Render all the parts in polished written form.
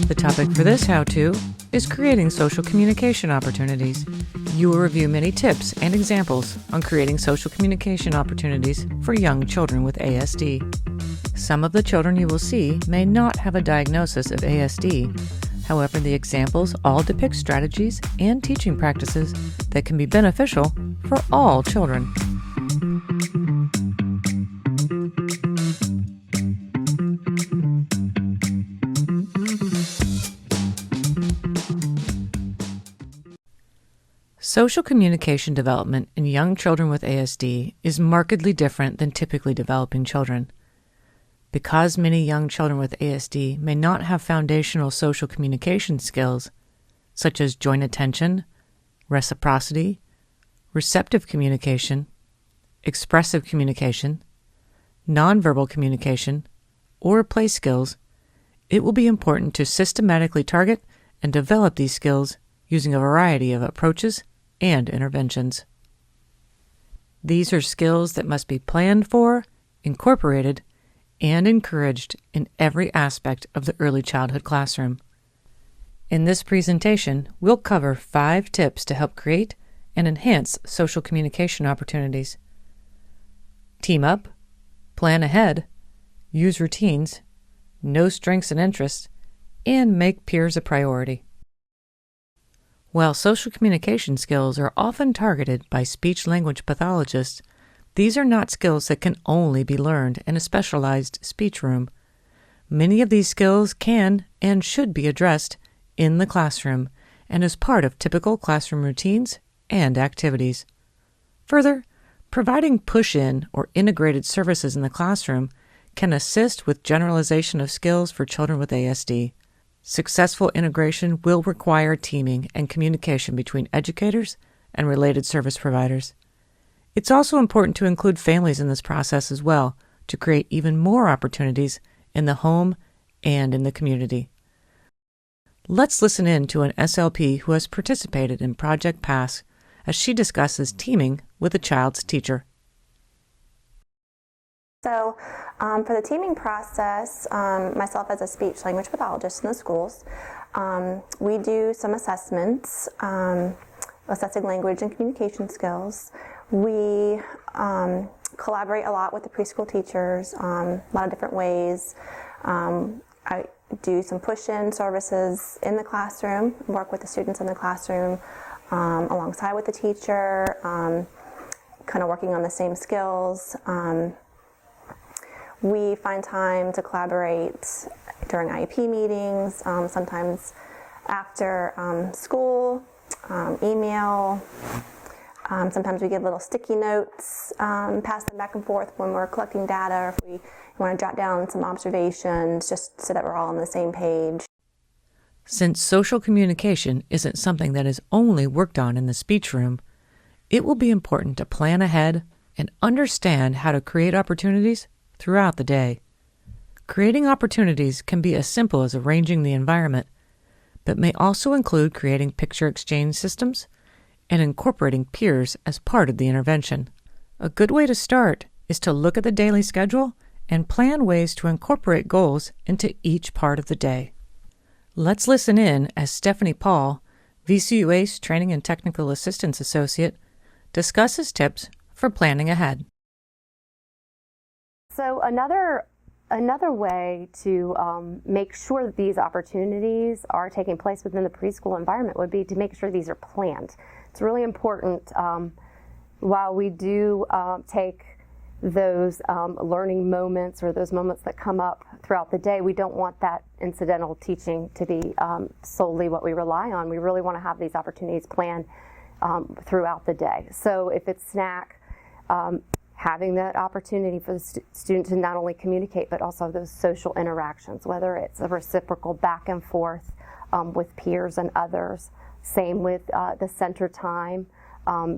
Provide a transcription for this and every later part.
The topic for this how-to is creating social communication opportunities. You will review many tips and examples on creating social communication opportunities for young children with ASD. Some of the children you will see may not have a diagnosis of ASD. However, the examples all depict strategies and teaching practices that can be beneficial for all children. Social communication development in young children with ASD is markedly different than typically developing children. Because many young children with ASD may not have foundational social communication skills, such as joint attention, reciprocity, receptive communication, expressive communication, nonverbal communication, or play skills, it will be important to systematically target and develop these skills using a variety of approaches and interventions. These are skills that must be planned for, incorporated, and encouraged in every aspect of the early childhood classroom. In this presentation, we'll cover 5 tips to help create and enhance social communication opportunities. Team up, plan ahead, use routines, know strengths and interests, and make peers a priority. While social communication skills are often targeted by speech-language pathologists, these are not skills that can only be learned in a specialized speech room. Many of these skills can and should be addressed in the classroom and as part of typical classroom routines and activities. Further, providing push-in or integrated services in the classroom can assist with generalization of skills for children with ASD. Successful integration will require teaming and communication between educators and related service providers. It's also important to include families in this process as well to create even more opportunities in the home and in the community. Let's listen in to an SLP who has participated in Project PASS as she discusses teaming with a child's teacher. So for the teaming process, myself as a speech-language pathologist in the schools, we do some assessments, assessing language and communication skills. We collaborate a lot with the preschool teachers, a lot of different ways. I do some push-in services in the classroom, work with the students in the classroom alongside with the teacher, kind of working on the same skills. We find time to collaborate during IEP meetings, sometimes after school, email. Sometimes we give little sticky notes, pass them back and forth when we're collecting data, or if we want to jot down some observations, just so that we're all on the same page. Since social communication isn't something that is only worked on in the speech room, it will be important to plan ahead and understand how to create opportunities throughout the day. Creating opportunities can be as simple as arranging the environment, but may also include creating picture exchange systems and incorporating peers as part of the intervention. A good way to start is to look at the daily schedule and plan ways to incorporate goals into each part of the day. Let's listen in as Stephanie Paul, VCU ACE Training and Technical Assistance Associate, discusses tips for planning ahead. So another way to make sure that these opportunities are taking place within the preschool environment would be to make sure these are planned. It's really important, while we do take those learning moments or those moments that come up throughout the day, we don't want that incidental teaching to be solely what we rely on. We really want to have these opportunities planned throughout the day. So if it's snack, having that opportunity for the student to not only communicate but also those social interactions, whether it's a reciprocal back and forth with peers and others. Same with the center time,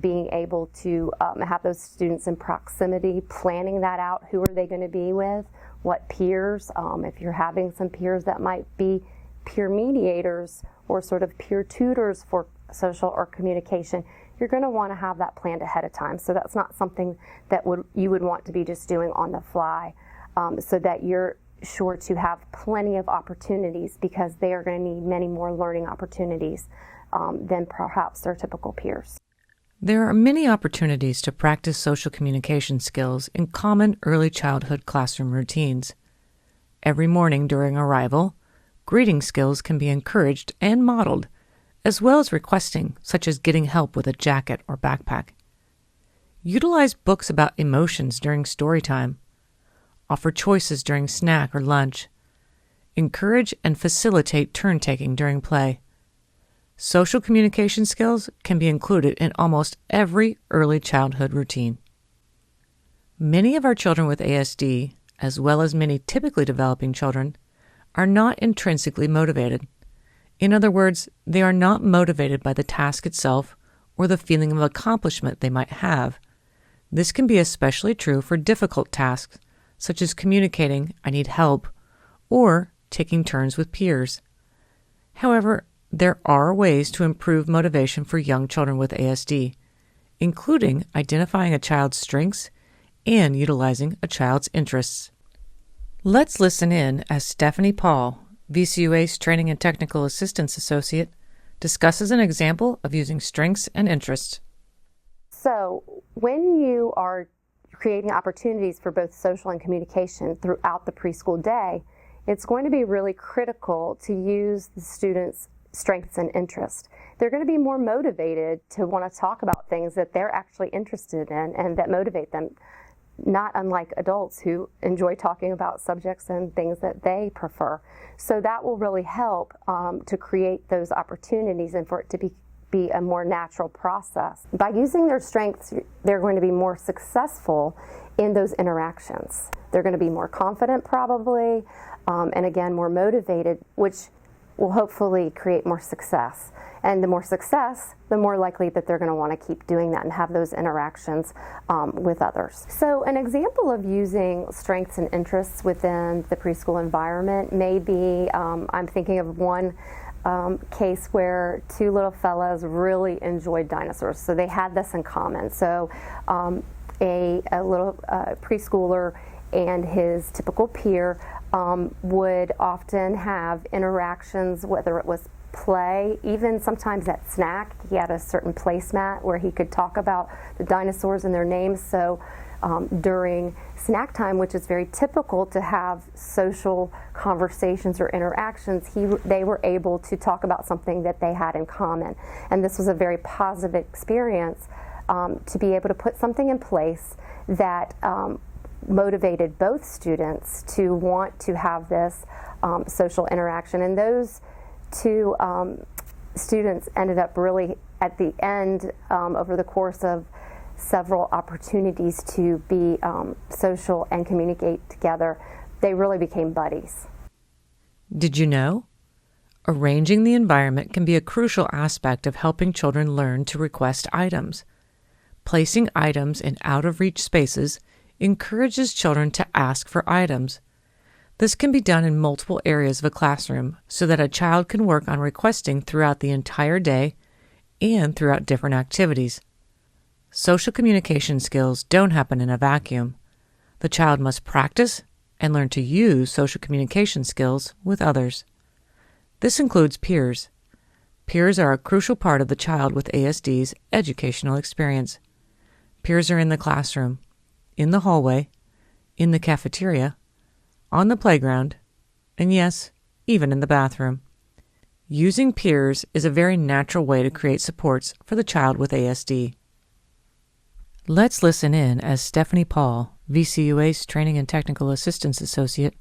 being able to have those students in proximity, planning that out. Who are they going to be with? What peers? If you're having some peers that might be peer mediators or sort of peer tutors for social or communication, you're going to want to have that planned ahead of time. So that's not something that you would want to be just doing on the fly, so that you're sure to have plenty of opportunities, because they are going to need many more learning opportunities than perhaps their typical peers. There are many opportunities to practice social communication skills in common early childhood classroom routines. Every morning during arrival, greeting skills can be encouraged and modeled, as well as requesting, such as getting help with a jacket or backpack. Utilize books about emotions during story time. Offer choices during snack or lunch. Encourage and facilitate turn-taking during play. Social communication skills can be included in almost every early childhood routine. Many of our children with ASD, as well as many typically developing children, are not intrinsically motivated. In other words, they are not motivated by the task itself or the feeling of accomplishment they might have. This can be especially true for difficult tasks, such as communicating, "I need help," or taking turns with peers. However, there are ways to improve motivation for young children with ASD, including identifying a child's strengths and utilizing a child's interests. Let's listen in as Stephanie Paul, VCUA's Training and Technical Assistance Associate, discusses an example of using strengths and interests. So when you are creating opportunities for both social and communication throughout the preschool day, it's going to be really critical to use the students' strengths and interests. They're going to be more motivated to want to talk about things that they're actually interested in and that motivate them, not unlike adults who enjoy talking about subjects and things that they prefer. So that will really help to create those opportunities and for it to be a more natural process. By using their strengths, they're going to be more successful in those interactions. They're going to be more confident probably, and again, more motivated, which will hopefully create more success. And the more success, the more likely that they're going to want to keep doing that and have those interactions with others. So an example of using strengths and interests within the preschool environment may be, I'm thinking of one case where two little fellas really enjoyed dinosaurs. So they had this in common. So a little preschooler and his typical peer would often have interactions, whether it was play, even sometimes at snack. He had a certain placemat where he could talk about the dinosaurs and their names. So during snack time, which is very typical to have social conversations or interactions, they were able to talk about something that they had in common. And this was a very positive experience to be able to put something in place that motivated both students to want to have this social interaction. And those two students ended up really at the end, over the course of several opportunities to be social and communicate together, they really became buddies. Did you know? Arranging the environment can be a crucial aspect of helping children learn to request items. Placing items in out-of-reach spaces encourages children to ask for items. This can be done in multiple areas of a classroom so that a child can work on requesting throughout the entire day and throughout different activities. Social communication skills don't happen in a vacuum. The child must practice and learn to use social communication skills with others. This includes peers. Peers are a crucial part of the child with ASD's educational experience. Peers are in the classroom, in the hallway, in the cafeteria, on the playground, and yes, even in the bathroom. Using peers is a very natural way to create supports for the child with ASD. Let's listen in as Stephanie Paul, VCUA's Training and Technical Assistance Associate,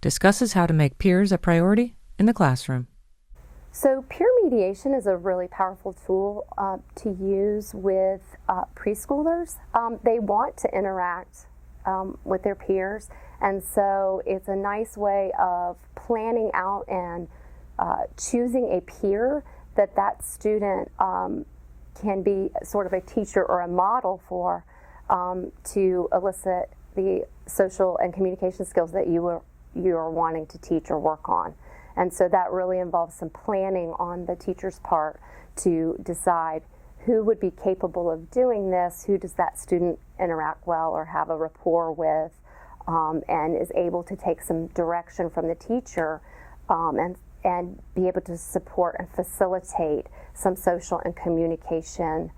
discusses how to make peers a priority in the classroom. So peer mediation is a really powerful tool to use with preschoolers. They want to interact with their peers, and so it's a nice way of planning out and choosing a peer that student can be sort of a teacher or a model for to elicit the social and communication skills that you are wanting to teach or work on. And so that really involves some planning on the teacher's part to decide who would be capable of doing this, who does that student interact well or have a rapport with, and is able to take some direction from the teacher, and be able to support and facilitate some social and communication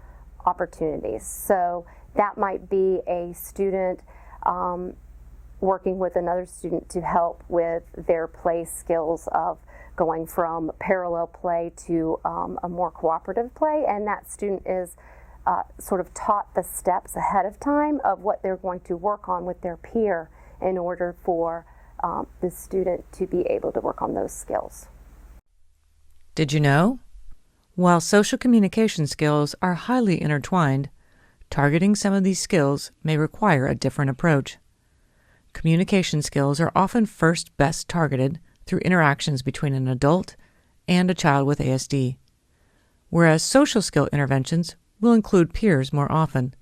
opportunities. So that might be a student working with another student to help with their play skills of going from parallel play to a more cooperative play, and that student is sort of taught the steps ahead of time of what they're going to work on with their peer in order for the student to be able to work on those skills. Did you know? While social communication skills are highly intertwined, targeting some of these skills may require a different approach. Communication skills are often first best targeted through interactions between an adult and a child with ASD, whereas social skill interventions will include peers more often.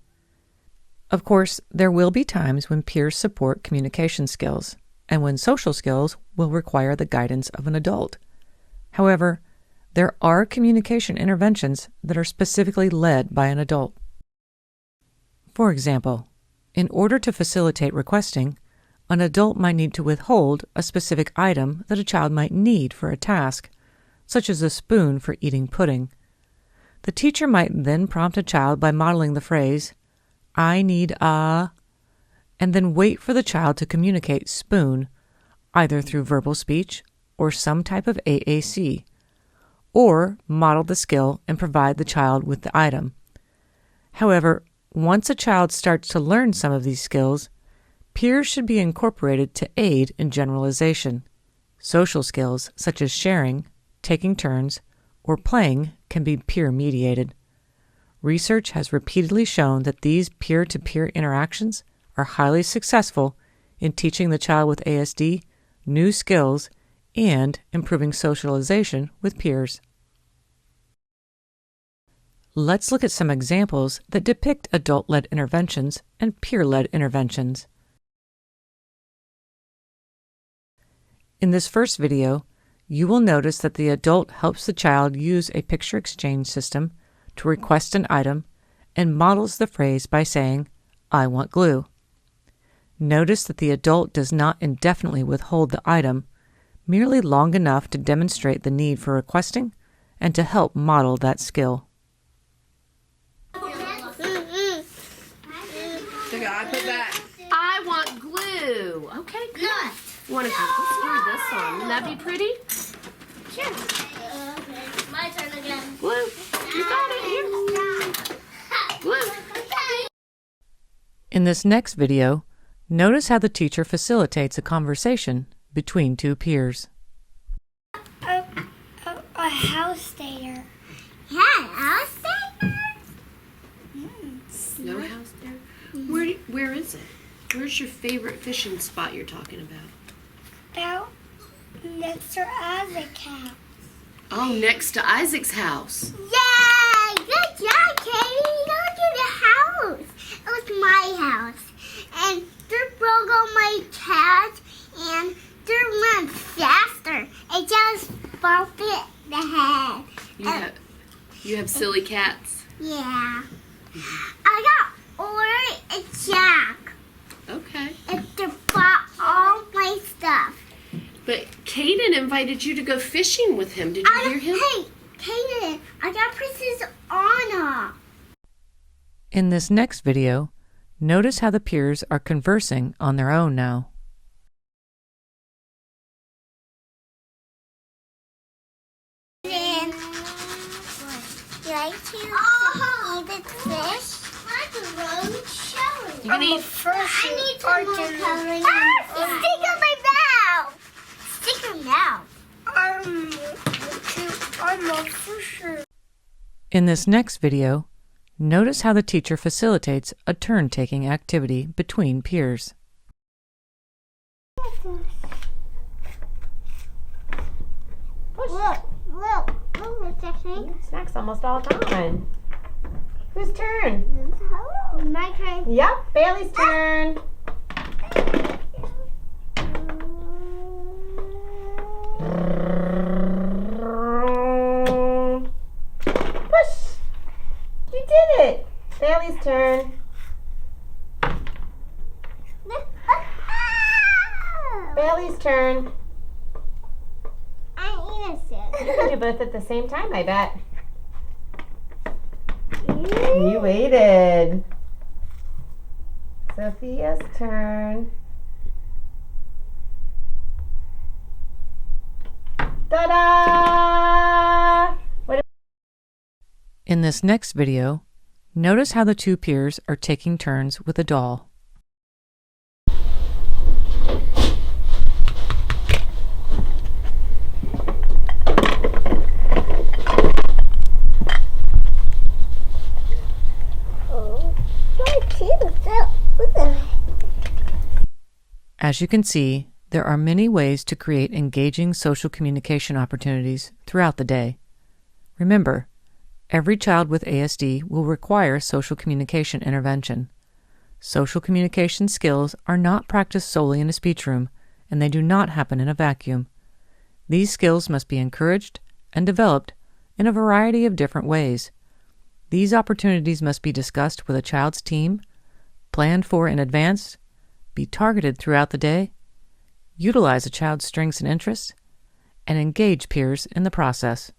Of course, there will be times when peers support communication skills, and when social skills will require the guidance of an adult. However, there are communication interventions that are specifically led by an adult. For example, in order to facilitate requesting, an adult might need to withhold a specific item that a child might need for a task, such as a spoon for eating pudding. The teacher might then prompt a child by modeling the phrase, "I need a," and then wait for the child to communicate spoon, either through verbal speech or some type of AAC, or model the skill and provide the child with the item. However, once a child starts to learn some of these skills, peers should be incorporated to aid in generalization. Social skills such as sharing, taking turns, or playing can be peer-mediated. Research has repeatedly shown that these peer-to-peer interactions are highly successful in teaching the child with ASD new skills and improving socialization with peers. Let's look at some examples that depict adult-led interventions and peer-led interventions. In this first video, you will notice that the adult helps the child use a picture exchange system to request an item and models the phrase by saying, "I want glue." Notice that the adult does not indefinitely withhold the item, merely long enough to demonstrate the need for requesting and to help model that skill. I want glue. Okay, good. Let's hear this song. Wouldn't that be pretty? Sure. My turn again. Glue. You got it. Here. Glue. In this next video, notice how the teacher facilitates a conversation between two peers. A house there. Yeah, a house there? No house there? Where is it? Where's your favorite fishing spot you're talking about? Out next to Isaac's house. Oh, next to Isaac's house. Yay! Good job, Katie. Look at the house. It was my house. And there broke on my cat, and they run faster. It just bumped it in the head. You have silly cats? Yeah. I got Ori and Jack. Okay. And they bought all my stuff. But Caden invited you to go fishing with him. Did you hear him? Hey, Kaden, I got Princess Anna. In this next video, notice how the peers are conversing on their own now. Then, you like to eat the fish? You gonna eat First, I need to stick on my mouth. Stick your mouth. I'm a fisher. In this next video, notice how the teacher facilitates a turn-taking activity between peers. Look, Stephanie. Snacks almost all done. Whose turn? My turn. Yep, Bailey's turn. Push. Bailey's turn. Bailey's turn. I'm innocent. You can do both at the same time, I bet. You waited. Sophia's turn. Ta-da! In this next video, notice how the two peers are taking turns with a doll. As you can see, there are many ways to create engaging social communication opportunities throughout the day. Remember, every child with ASD will require social communication intervention. Social communication skills are not practiced solely in a speech room, and they do not happen in a vacuum. These skills must be encouraged and developed in a variety of different ways. These opportunities must be discussed with a child's team, planned for in advance, be targeted throughout the day, utilize a child's strengths and interests, and engage peers in the process.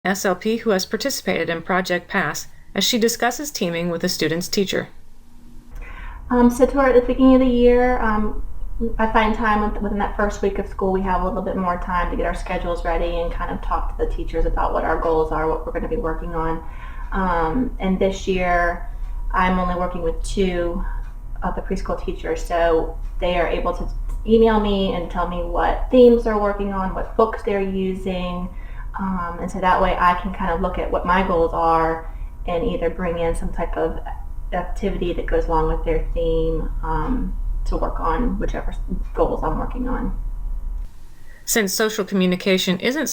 SLP who has participated in Project PASS as she discusses teaming with a student's teacher. So toward the beginning of the year, I find time within that first week of school, we have a little bit more time to get our schedules ready and kind of talk to the teachers about what our goals are, what we're going to be working on. And this year, I'm only working with 2 of the preschool teachers, so they are able to email me and tell me what themes they're working on, what books they're using, and so that way I can kind of look at what my goals are and either bring in some type of activity that goes along with their theme to work on whichever goals I'm working on. Since social communication isn't